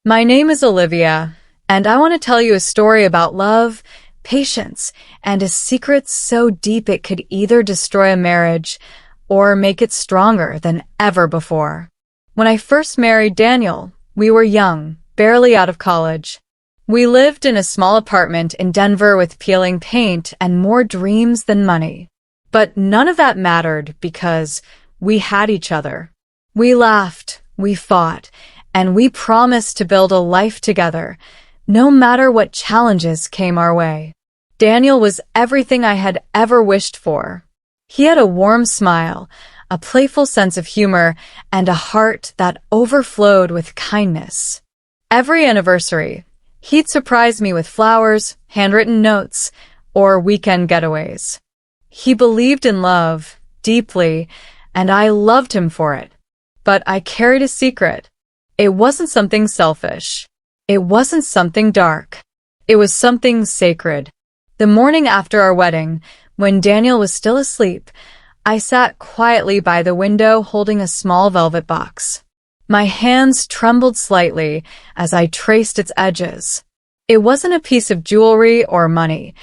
My name is Olivia, and I want to tell you a story about love, patience, and a secret so deep it could either destroy a marriage or make it stronger than ever before. When I first married Daniel, we were young, barely out of college. We lived in a small apartment in Denver with peeling paint and more dreams than money. But none of that mattered because we had each other. We laughed, we fought, and we promised to build a life together, no matter what challenges came our way. Daniel was everything I had ever wished for. He had a warm smile, a playful sense of humor, and a heart that overflowed with kindness. Every anniversary, he'd surprise me with flowers, handwritten notes, or weekend getaways. He believed in love, deeply, and I loved him for it. But I carried a secret. It wasn't something selfish. It wasn't something dark. It was something sacred. The morning after our wedding, when Daniel was still asleep, I sat quietly by the window holding a small velvet box. My hands trembled slightly as I traced its edges. It wasn't a piece of jewelry or money.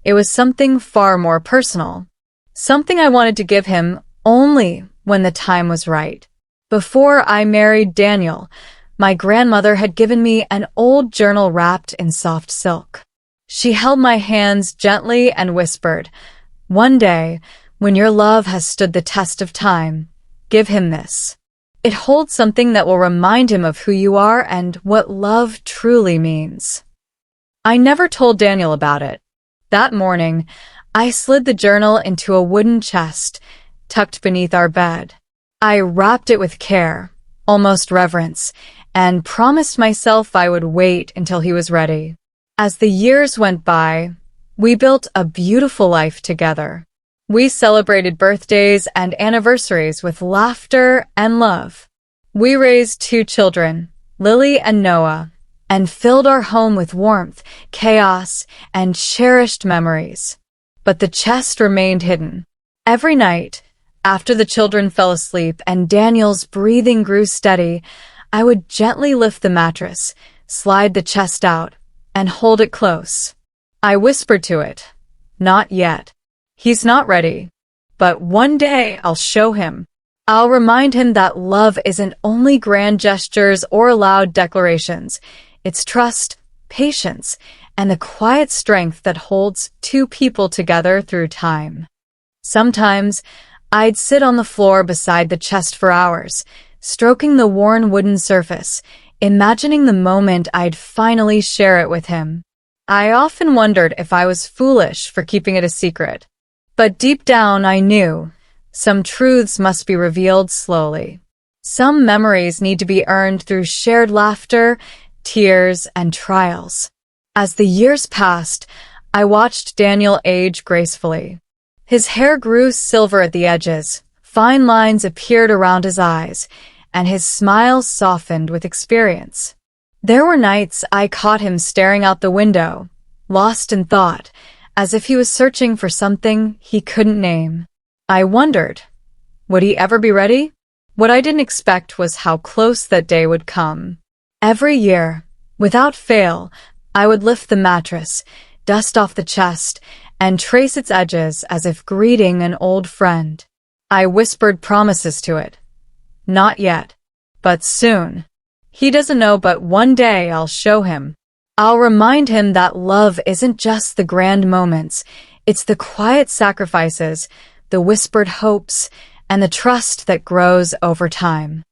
It was something far more personal. Something I wanted to give him only when the time was right. Before I married Daniel, my grandmother had given me an old journal wrapped in soft silk. She held my hands gently and whispered, "One day, when your love has stood the test of time, give him this. It holds something that will remind him of who you are and what love truly means." I never told Daniel about it. That morning, I slid the journal into a wooden chest tucked beneath our bed. I wrapped it with care, almost reverence, and promised myself I would wait until he was ready. As the years went by, we built a beautiful life together. We celebrated birthdays and anniversaries with laughter and love. We raised 2 children, Lily and Noah, and filled our home with warmth, chaos, and cherished memories. But the chest remained hidden. Every night, after the children fell asleep and Daniel's breathing grew steady, I would gently lift the mattress, slide the chest out, and hold it close. I whispered to it, "Not yet. He's not ready. But one day I'll show him. I'll remind him that love isn't only grand gestures or loud declarations. It's trust, patience, and the quiet strength that holds 2 people together through time." Sometimes, I'd sit on the floor beside the chest for hours, stroking the worn wooden surface, imagining the moment I'd finally share it with him. I often wondered if I was foolish for keeping it a secret. But deep down I knew some truths must be revealed slowly. Some memories need to be earned through shared laughter, tears, and trials. As the years passed, I watched Daniel age gracefully. His hair grew silver at the edges, fine lines appeared around his eyes, and his smile softened with experience. There were nights I caught him staring out the window, lost in thought, as if he was searching for something he couldn't name. I wondered, would he ever be ready? What I didn't expect was how close that day would come. Every year, without fail, I would lift the mattress, dust off the chest, and trace its edges as if greeting an old friend. I whispered promises to it. Not yet, but soon. He doesn't know, but one day I'll show him. I'll remind him that love isn't just the grand moments, it's the quiet sacrifices, the whispered hopes, and the trust that grows over time.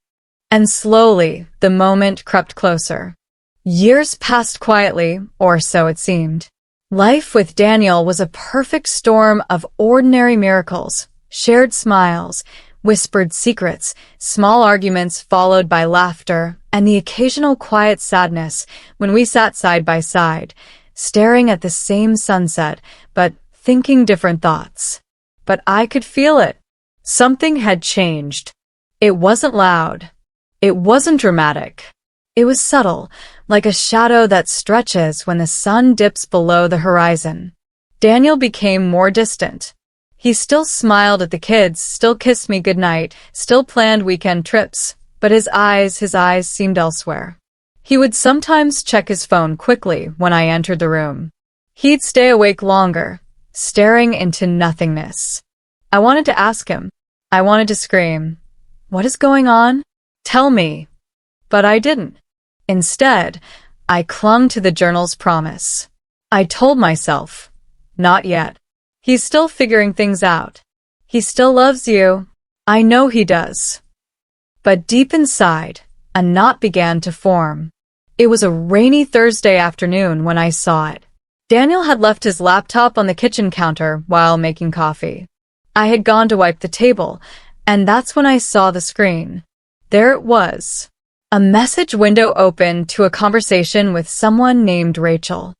And slowly, the moment crept closer. Years passed quietly, or so it seemed. Life with Daniel was a perfect storm of ordinary miracles, shared smiles, whispered secrets, small arguments followed by laughter, and the occasional quiet sadness when we sat side by side, staring at the same sunset, but thinking different thoughts. But I could feel it. Something had changed. It wasn't loud. It wasn't dramatic. It was subtle, like a shadow that stretches when the sun dips below the horizon. Daniel became more distant. He still smiled at the kids, still kissed me goodnight, still planned weekend trips, but his eyes seemed elsewhere. He would sometimes check his phone quickly when I entered the room. He'd stay awake longer, staring into nothingness. I wanted to ask him. I wanted to scream, "What is going on? Tell me." But I didn't. Instead, I clung to the journal's promise. I told myself, not yet. He's still figuring things out. He still loves you. I know he does. But deep inside, a knot began to form. It was a rainy Thursday afternoon when I saw it. Daniel had left his laptop on the kitchen counter while making coffee. I had gone to wipe the table, and that's when I saw the screen. There it was. A message window opened to a conversation with someone named Rachel.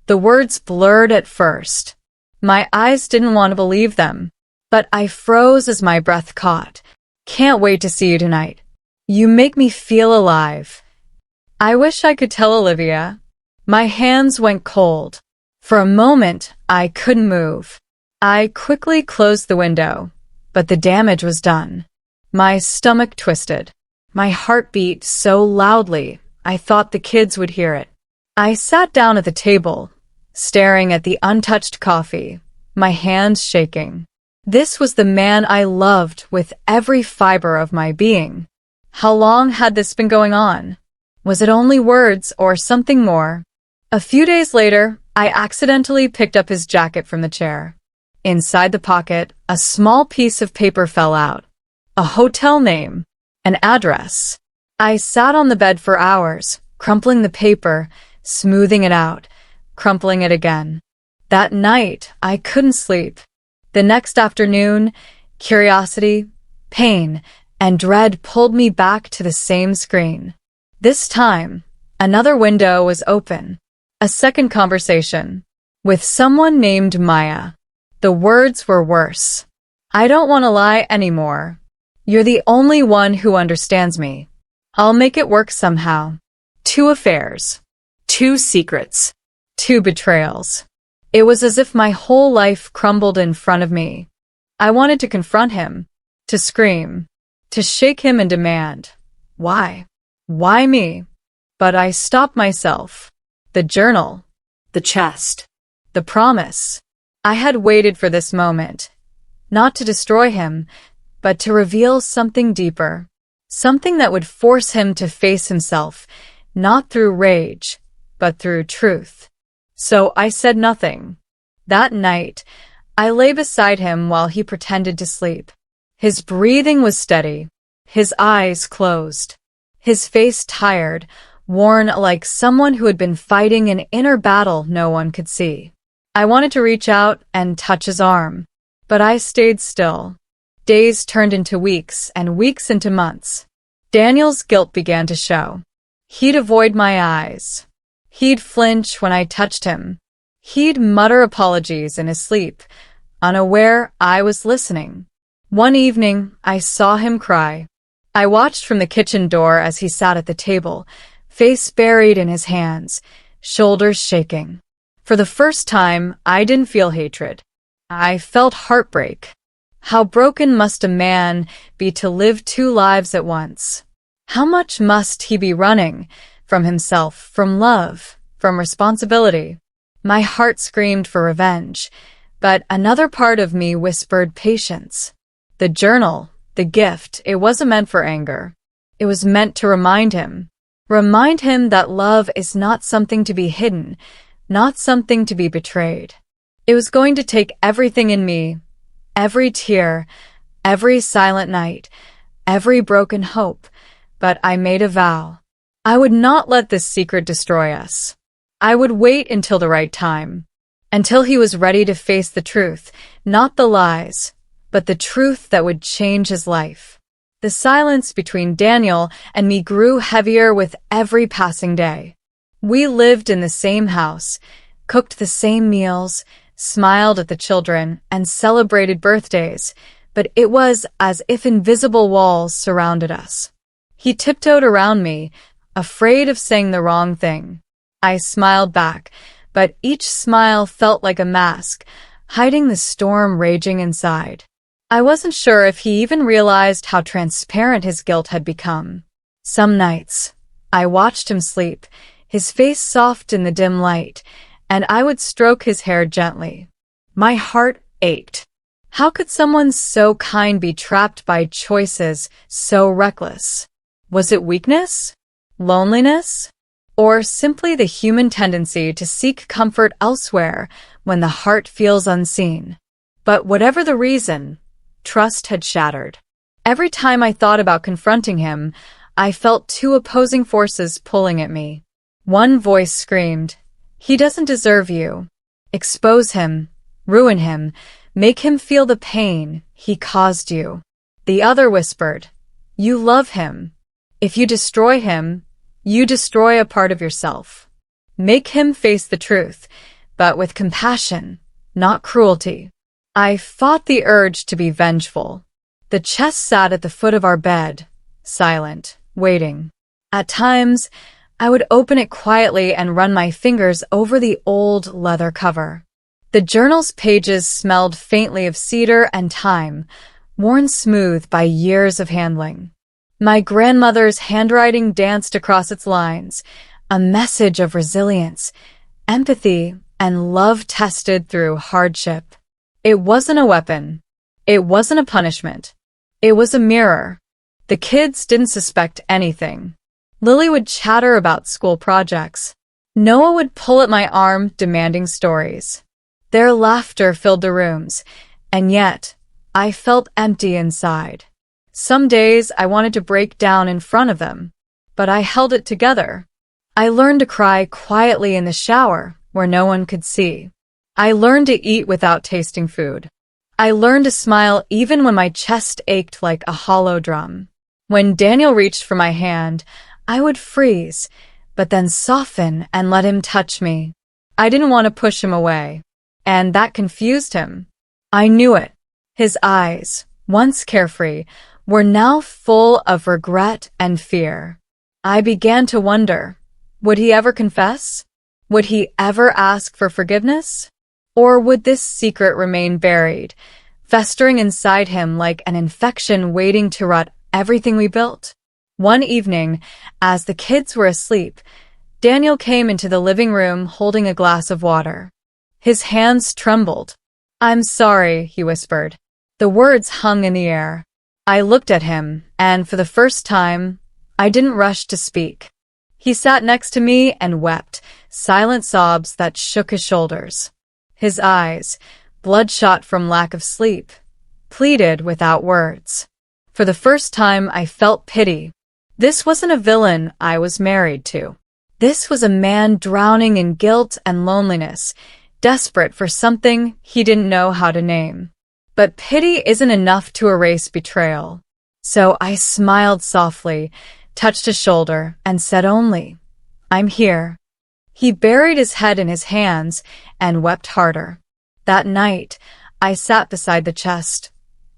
The words blurred at first. My eyes didn't want to believe them, but I froze as my breath caught. "Can't wait to see you tonight. You make me feel alive." I wish I could tell Olivia. My hands went cold. For a moment, I couldn't move. I quickly closed the window, but the damage was done. My stomach twisted. My heart beat so loudly, I thought the kids would hear it. I sat down at the table, staring at the untouched coffee, my hands shaking. This was the man I loved with every fiber of my being. How long had this been going on? Was it only words or something more? A few days later, I accidentally picked up his jacket from the chair. Inside the pocket, a small piece of paper fell out. A hotel name. An address. I sat on the bed for hours, crumpling the paper, smoothing it out, crumpling it again. That night, I couldn't sleep. The next afternoon, curiosity, pain, and dread pulled me back to the same screen. This time, another window was open. A second conversation. With someone named Maya. The words were worse. "I don't want to lie anymore. You're the only one who understands me. I'll make it work somehow." 2 affairs. 2 secrets. 2 betrayals. It was as if my whole life crumbled in front of me. I wanted to confront him, to scream, to shake him and demand, "Why? Why me?" But I stopped myself. The journal. The chest. The promise. I had waited for this moment. Not to destroy him, but to reveal something deeper. Something that would force him to face himself, not through rage, but through truth. So I said nothing. That night, I lay beside him while he pretended to sleep. His breathing was steady, his eyes closed, his face tired, worn like someone who had been fighting an inner battle no one could see. I wanted to reach out and touch his arm, but I stayed still. Days turned into weeks and weeks into months. Daniel's guilt began to show. He'd avoid my eyes. He'd flinch when I touched him. He'd mutter apologies in his sleep, unaware I was listening. One evening, I saw him cry. I watched from the kitchen door as he sat at the table, face buried in his hands, shoulders shaking. For the first time, I didn't feel hatred. I felt heartbreak. How broken must a man be to live 2 lives at once? How much must he be running from himself, from love, from responsibility? My heart screamed for revenge, but another part of me whispered patience. The journal, the gift, it wasn't meant for anger. It was meant to remind him that love is not something to be hidden, not something to be betrayed. It was going to take everything in me, every tear, every silent night, every broken hope, but I made a vow. I would not let this secret destroy us. I would wait until the right time, until he was ready to face the truth, not the lies, but the truth that would change his life. The silence between Daniel and me grew heavier with every passing day. We lived in the same house, cooked the same meals, smiled at the children, and celebrated birthdays, but it was as if invisible walls surrounded us. He tiptoed around me, afraid of saying the wrong thing. I smiled back, but each smile felt like a mask, hiding the storm raging inside. I wasn't sure if he even realized how transparent his guilt had become. Some nights, I watched him sleep, his face soft in the dim light, and I would stroke his hair gently. My heart ached. How could someone so kind be trapped by choices so reckless? Was it weakness? Loneliness? Or simply the human tendency to seek comfort elsewhere when the heart feels unseen? But whatever the reason, trust had shattered. Every time I thought about confronting him, I felt two opposing forces pulling at me. One voice screamed, "He doesn't deserve you. Expose him, ruin him, make him feel the pain he caused you." The other whispered, "You love him. If you destroy him, you destroy a part of yourself. Make him face the truth, but with compassion, not cruelty." I fought the urge to be vengeful. The chest sat at the foot of our bed, silent, waiting. At times, I would open it quietly and run my fingers over the old leather cover. The journal's pages smelled faintly of cedar and thyme, worn smooth by years of handling. My grandmother's handwriting danced across its lines, a message of resilience, empathy, and love tested through hardship. It wasn't a weapon. It wasn't a punishment. It was a mirror. The kids didn't suspect anything. Lily would chatter about school projects. Noah would pull at my arm, demanding stories. Their laughter filled the rooms, and yet I felt empty inside. Some days I wanted to break down in front of them, but I held it together. I learned to cry quietly in the shower where no one could see. I learned to eat without tasting food. I learned to smile even when my chest ached like a hollow drum. When Daniel reached for my hand, I would freeze, but then soften and let him touch me. I didn't want to push him away, and that confused him. I knew it. His eyes, once carefree, were now full of regret and fear. I began to wonder, would he ever confess? Would he ever ask for forgiveness? Or would this secret remain buried, festering inside him like an infection waiting to rot everything we built? One evening, as the kids were asleep, Daniel came into the living room holding a glass of water. His hands trembled. "I'm sorry," he whispered. The words hung in the air. I looked at him, and for the first time, I didn't rush to speak. He sat next to me and wept, silent sobs that shook his shoulders. His eyes, bloodshot from lack of sleep, pleaded without words. For the first time, I felt pity. This wasn't a villain I was married to. This was a man drowning in guilt and loneliness, desperate for something he didn't know how to name. But pity isn't enough to erase betrayal. So I smiled softly, touched his shoulder, and said only, "I'm here." He buried his head in his hands and wept harder. That night, I sat beside the chest,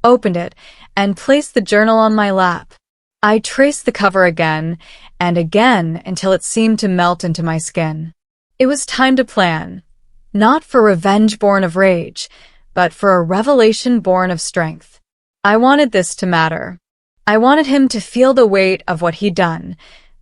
opened it, and placed the journal on my lap. I traced the cover again and again until it seemed to melt into my skin. It was time to plan, not for revenge born of rage, but for a revelation born of strength. I wanted this to matter. I wanted him to feel the weight of what he'd done,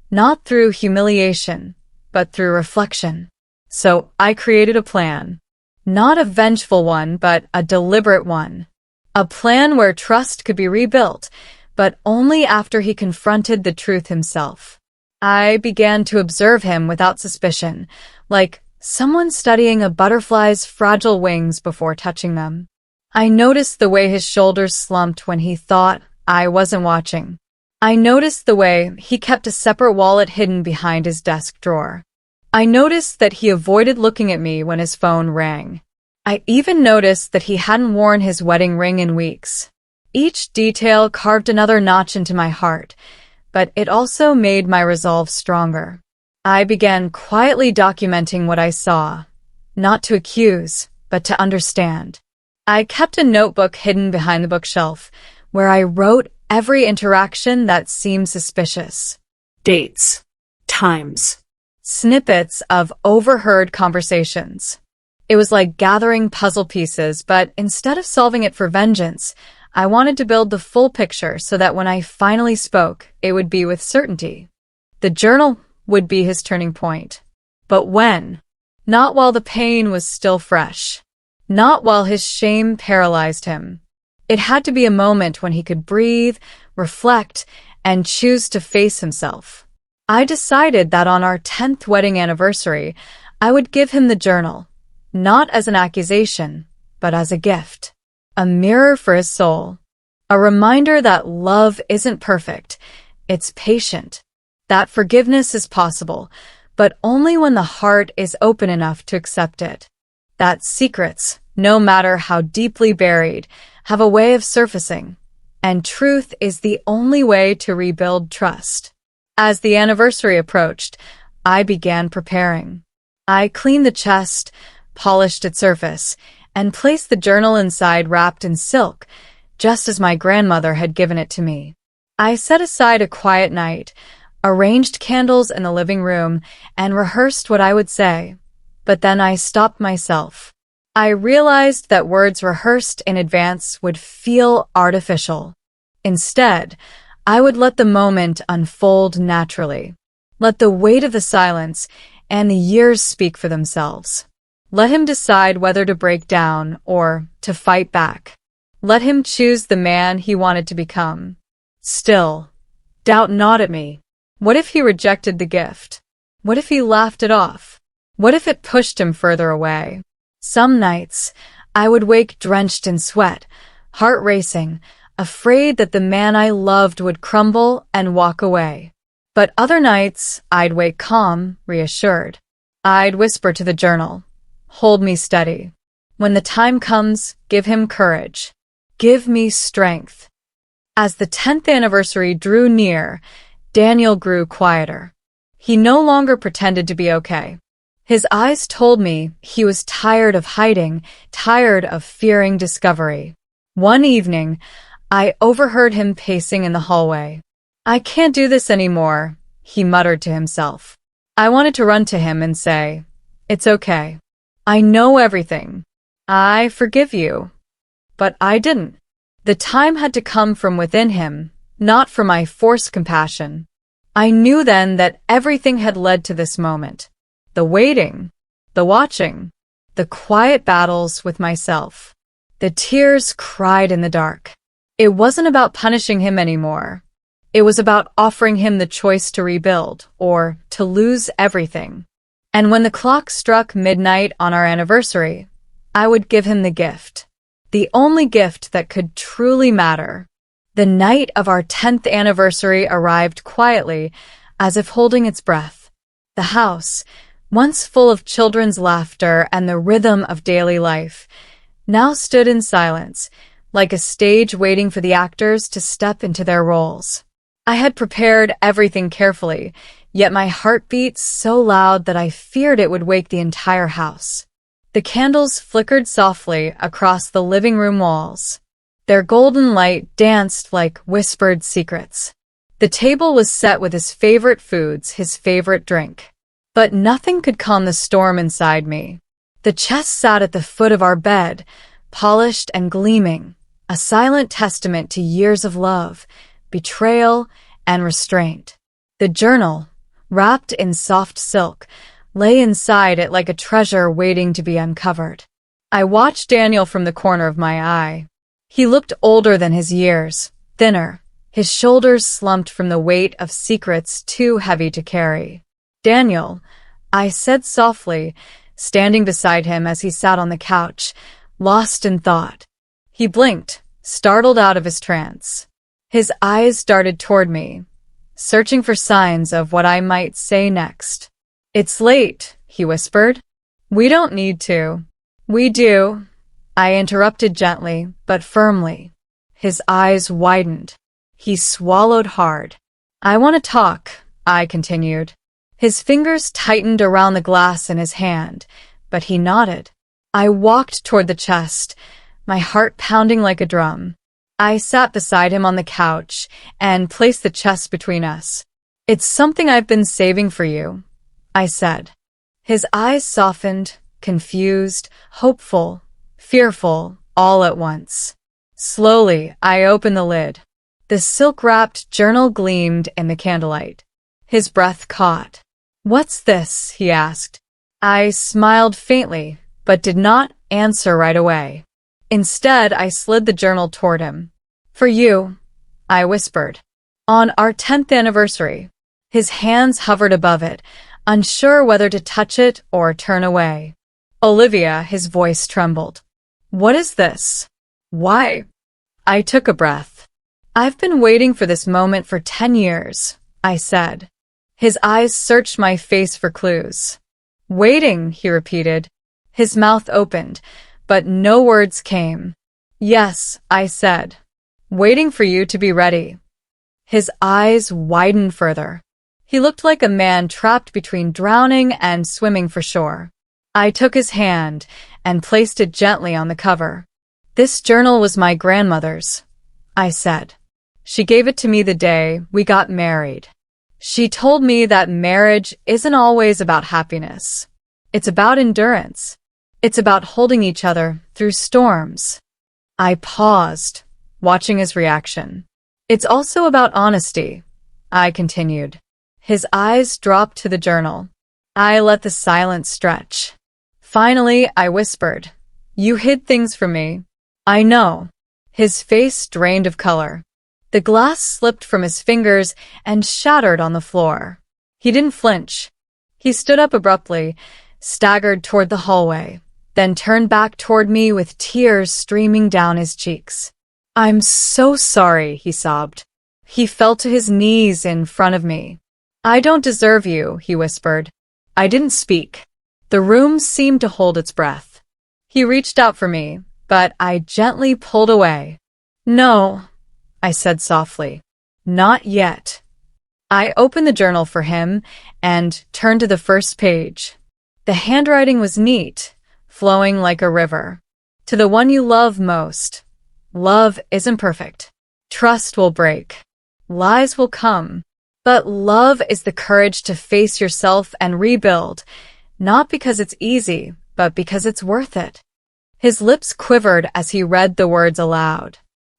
not through humiliation, but through reflection. So I created a plan. Not a vengeful one, but a deliberate one. A plan where trust could be rebuilt, but only after he confronted the truth himself. I began to observe him without suspicion, like someone studying a butterfly's fragile wings before touching them. I noticed the way his shoulders slumped when he thought I wasn't watching. I noticed the way he kept a separate wallet hidden behind his desk drawer. I noticed that he avoided looking at me when his phone rang. I even noticed that he hadn't worn his wedding ring in weeks. Each detail carved another notch into my heart, but it also made my resolve stronger. I began quietly documenting what I saw, not to accuse, but to understand. I kept a notebook hidden behind the bookshelf, where I wrote every interaction that seemed suspicious. Dates, times, snippets of overheard conversations. It was like gathering puzzle pieces, but instead of solving it for vengeance, I wanted to build the full picture so that when I finally spoke, it would be with certainty. The journal would be his turning point. But when? Not while the pain was still fresh. Not while his shame paralyzed him. It had to be a moment when he could breathe, reflect, and choose to face himself. I decided that on our 10th wedding anniversary, I would give him the journal, not as an accusation, but as a gift. A mirror for his soul. A reminder that love isn't perfect, it's patient. That forgiveness is possible, but only when the heart is open enough to accept it. That secrets, no matter how deeply buried, have a way of surfacing, and truth is the only way to rebuild trust. As the anniversary approached, I began preparing. I cleaned the chest, polished its surface, and placed the journal inside wrapped in silk, just as my grandmother had given it to me. I set aside a quiet night, arranged candles in the living room, and rehearsed what I would say. But then I stopped myself. I realized that words rehearsed in advance would feel artificial. Instead, I would let the moment unfold naturally. Let the weight of the silence and the years speak for themselves. Let him decide whether to break down or to fight back. Let him choose the man he wanted to become. Still, doubt not at me. What if he rejected the gift? What if he laughed it off? What if it pushed him further away? Some nights, I would wake drenched in sweat, heart racing, afraid that the man I loved would crumble and walk away. But other nights, I'd wake calm, reassured. I'd whisper to the journal, "Hold me steady. When the time comes, give him courage. Give me strength." As the 10th anniversary drew near, Daniel grew quieter. He no longer pretended to be okay. His eyes told me he was tired of hiding, tired of fearing discovery. One evening, I overheard him pacing in the hallway. "I can't do this anymore," he muttered to himself. I wanted to run to him and say, "It's okay. I know everything. I forgive you." But I didn't. The time had to come from within him, not from my forced compassion. I knew then that everything had led to this moment. The waiting, the watching, the quiet battles with myself. The tears cried in the dark. It wasn't about punishing him anymore. It was about offering him the choice to rebuild or to lose everything. And when the clock struck midnight on our anniversary, I would give him the gift. The only gift that could truly matter. The night of our 10th anniversary arrived quietly, as if holding its breath. The house, once full of children's laughter and the rhythm of daily life, now stood in silence, like a stage waiting for the actors to step into their roles. I had prepared everything carefully, yet my heart beat so loud that I feared it would wake the entire house. The candles flickered softly across the living room walls. Their golden light danced like whispered secrets. The table was set with his favorite foods, his favorite drink. But nothing could calm the storm inside me. The chest sat at the foot of our bed, polished and gleaming, a silent testament to years of love, betrayal, and restraint. The journal, wrapped in soft silk, lay inside it like a treasure waiting to be uncovered. I watched Daniel from the corner of my eye. He looked older than his years, thinner, his shoulders slumped from the weight of secrets too heavy to carry. "Daniel," I said softly, standing beside him as he sat on the couch, lost in thought. He blinked, startled out of his trance. His eyes darted toward me, searching for signs of what I might say next. "It's late," he whispered. "We don't need to." "We do," I interrupted gently, but firmly. His eyes widened. He swallowed hard. "I want to talk," I continued. His fingers tightened around the glass in his hand, but he nodded. I walked toward the chest, my heart pounding like a drum. I sat beside him on the couch and placed the chest between us. "It's something I've been saving for you," I said. His eyes softened, confused, hopeful, fearful, all at once. Slowly, I opened the lid. The silk-wrapped journal gleamed in the candlelight. His breath caught. "What's this?" he asked. I smiled faintly, but did not answer right away. Instead, I slid the journal toward him. "For you," I whispered. "On our 10th anniversary." His hands hovered above it, unsure whether to touch it or turn away. "Olivia," his voice trembled. "What is this? Why?" I took a breath. "I've been waiting for this moment for 10 years, I said. His eyes searched my face for clues. "Waiting," he repeated. His mouth opened, but no words came. "Yes," I said. "Waiting for you to be ready." His eyes widened further. He looked like a man trapped between drowning and swimming for shore. I took his hand and placed it gently on the cover. "This journal was my grandmother's," I said. "She gave it to me the day we got married. She told me that marriage isn't always about happiness. It's about endurance. It's about holding each other through storms." I paused, watching his reaction. "It's also about honesty," I continued. His eyes dropped to the journal. I let the silence stretch. Finally, I whispered, "You hid things from me." "I know." His face drained of color. The glass slipped from his fingers and shattered on the floor. He didn't flinch. He stood up abruptly, staggered toward the hallway, then turned back toward me with tears streaming down his cheeks. "I'm so sorry," he sobbed. He fell to his knees in front of me. "I don't deserve you," he whispered. I didn't speak. The room seemed to hold its breath. He reached out for me, but I gently pulled away. "No," I said softly. "Not yet." I opened the journal for him and turned to the first page. The handwriting was neat, flowing like a river. "To the one you love most. Love isn't perfect. Trust will break. Lies will come. But love is the courage to face yourself and rebuild, not because it's easy, but because it's worth it." His lips quivered as he read the words aloud.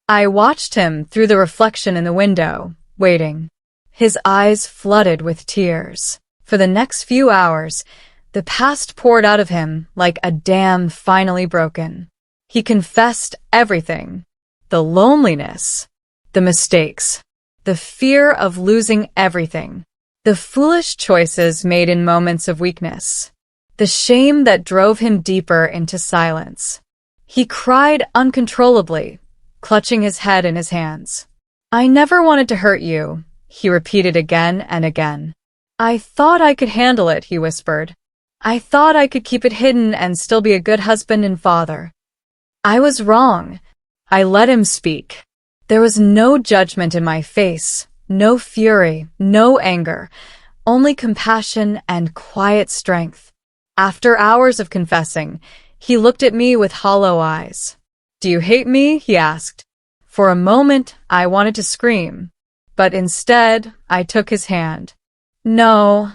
I watched him through the reflection in the window, waiting. His eyes flooded with tears. For the next few hours, the past poured out of him like a dam finally broken. He confessed everything. The loneliness, the mistakes, the fear of losing everything, the foolish choices made in moments of weakness, the shame that drove him deeper into silence. He cried uncontrollably, clutching his head in his hands. "I never wanted to hurt you," he repeated again and again. "I thought I could handle it," he whispered. "I thought I could keep it hidden and still be a good husband and father." I was wrong. I let him speak. There was no judgment in my face, no fury, no anger, only compassion and quiet strength. After hours of confessing, he looked at me with hollow eyes. "Do you hate me?" he asked. For a moment, I wanted to scream, but instead, I took his hand. "No,"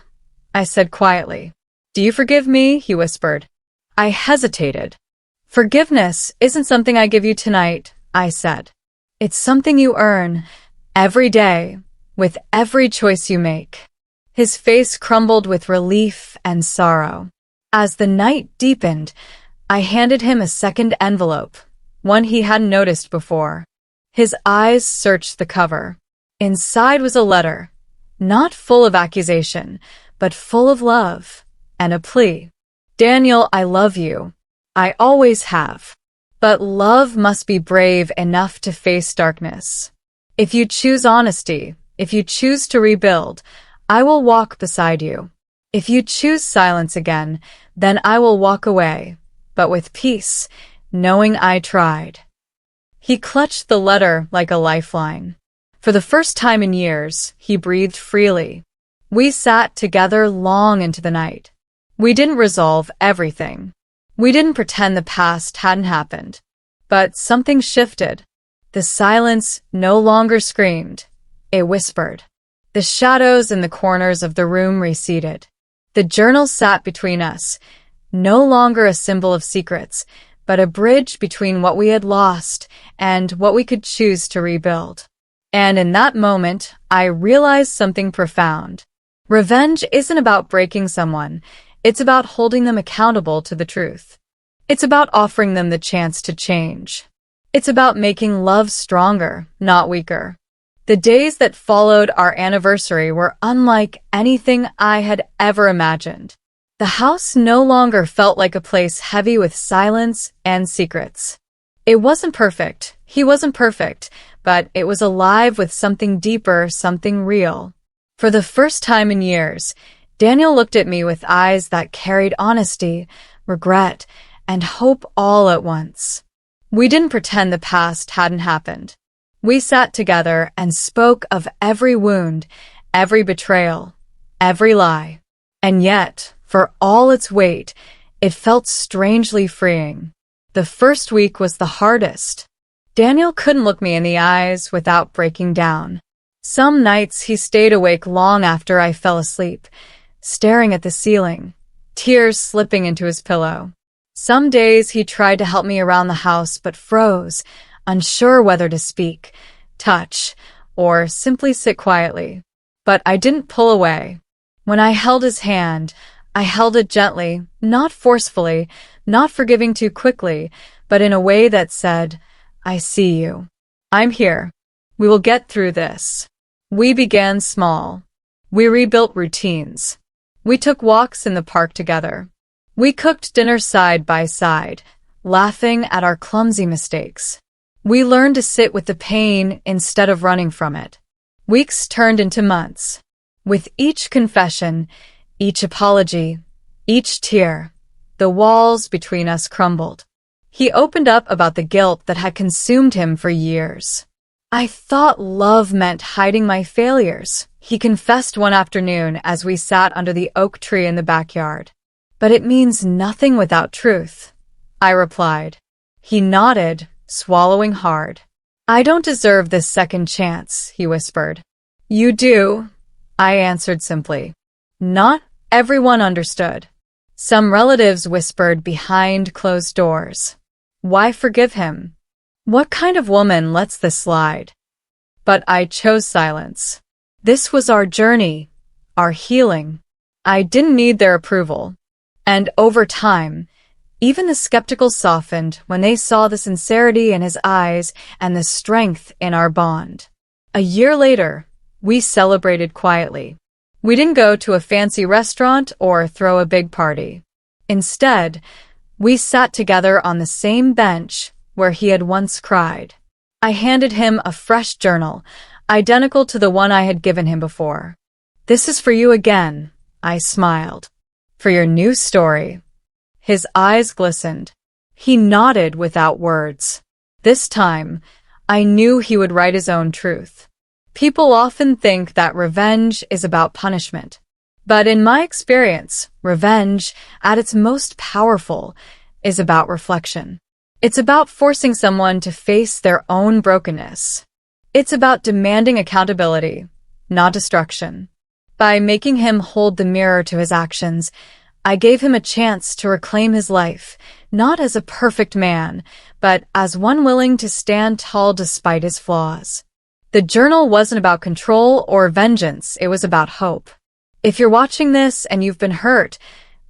I said quietly. "Do you forgive me?" he whispered. I hesitated. "Forgiveness isn't something I give you tonight," I said. "It's something you earn, every day, with every choice you make." His face crumbled with relief and sorrow. As the night deepened, I handed him a second envelope, one he hadn't noticed before. His eyes searched the cover. Inside was a letter, not full of accusation, but full of love and a plea. "Daniel, I love you. I always have. But love must be brave enough to face darkness. If you choose honesty, if you choose to rebuild, I will walk beside you. If you choose silence again, then I will walk away, but with peace, knowing I tried." He clutched the letter like a lifeline. For the first time in years, he breathed freely. We sat together long into the night. We didn't resolve everything. We didn't pretend the past hadn't happened. But something shifted. The silence no longer screamed. It whispered. The shadows in the corners of the room receded. The journal sat between us, no longer a symbol of secrets, but a bridge between what we had lost and what we could choose to rebuild. And in that moment, I realized something profound. Revenge isn't about breaking someone. It's about holding them accountable to the truth. It's about offering them the chance to change. It's about making love stronger, not weaker. The days that followed our anniversary were unlike anything I had ever imagined. The house no longer felt like a place heavy with silence and secrets. It wasn't perfect. He wasn't perfect, but it was alive with something deeper, something real. For the first time in years, Daniel looked at me with eyes that carried honesty, regret, and hope all at once. We didn't pretend the past hadn't happened. We sat together and spoke of every wound, every betrayal, every lie. And yet, for all its weight, it felt strangely freeing. The first week was the hardest. Daniel couldn't look me in the eyes without breaking down. Some nights he stayed awake long after I fell asleep, staring at the ceiling, tears slipping into his pillow. Some days he tried to help me around the house but froze, unsure whether to speak, touch, or simply sit quietly. But I didn't pull away. When I held his hand, I held it gently, not forcefully, not forgiving too quickly, but in a way that said, "I see you. I'm here. We will get through this." We began small. We rebuilt routines. We took walks in the park together. We cooked dinner side by side, laughing at our clumsy mistakes. We learned to sit with the pain instead of running from it. Weeks turned into months. With each confession, each apology, each tear, the walls between us crumbled. He opened up about the guilt that had consumed him for years. "I thought love meant hiding my failures," he confessed one afternoon as we sat under the oak tree in the backyard. "But it means nothing without truth," I replied. He nodded, swallowing hard. "I don't deserve this second chance," he whispered. "You do," I answered simply. Not everyone understood. Some relatives whispered behind closed doors. "Why forgive him? What kind of woman lets this slide?" But I chose silence. This was our journey, our healing. I didn't need their approval. And over time, even the skeptical softened when they saw the sincerity in his eyes and the strength in our bond. A year later, we celebrated quietly. We didn't go to a fancy restaurant or throw a big party. Instead, we sat together on the same bench where he had once cried. I handed him a fresh journal, identical to the one I had given him before. "This is for you again," I smiled. "For your new story." His eyes glistened. He nodded without words. This time, I knew he would write his own truth. People often think that revenge is about punishment. But in my experience, revenge, at its most powerful, is about reflection. It's about forcing someone to face their own brokenness. It's about demanding accountability, not destruction. By making him hold the mirror to his actions, I gave him a chance to reclaim his life, not as a perfect man, but as one willing to stand tall despite his flaws. The journal wasn't about control or vengeance, it was about hope. If you're watching this and you've been hurt,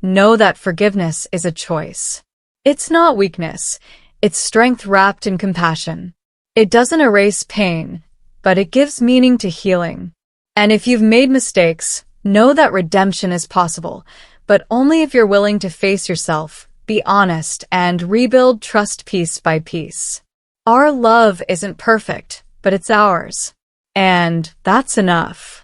know that forgiveness is a choice. It's not weakness. It's strength wrapped in compassion. It doesn't erase pain, but it gives meaning to healing. And if you've made mistakes, know that redemption is possible, but only if you're willing to face yourself, be honest, and rebuild trust piece by piece. Our love isn't perfect, but it's ours. And that's enough.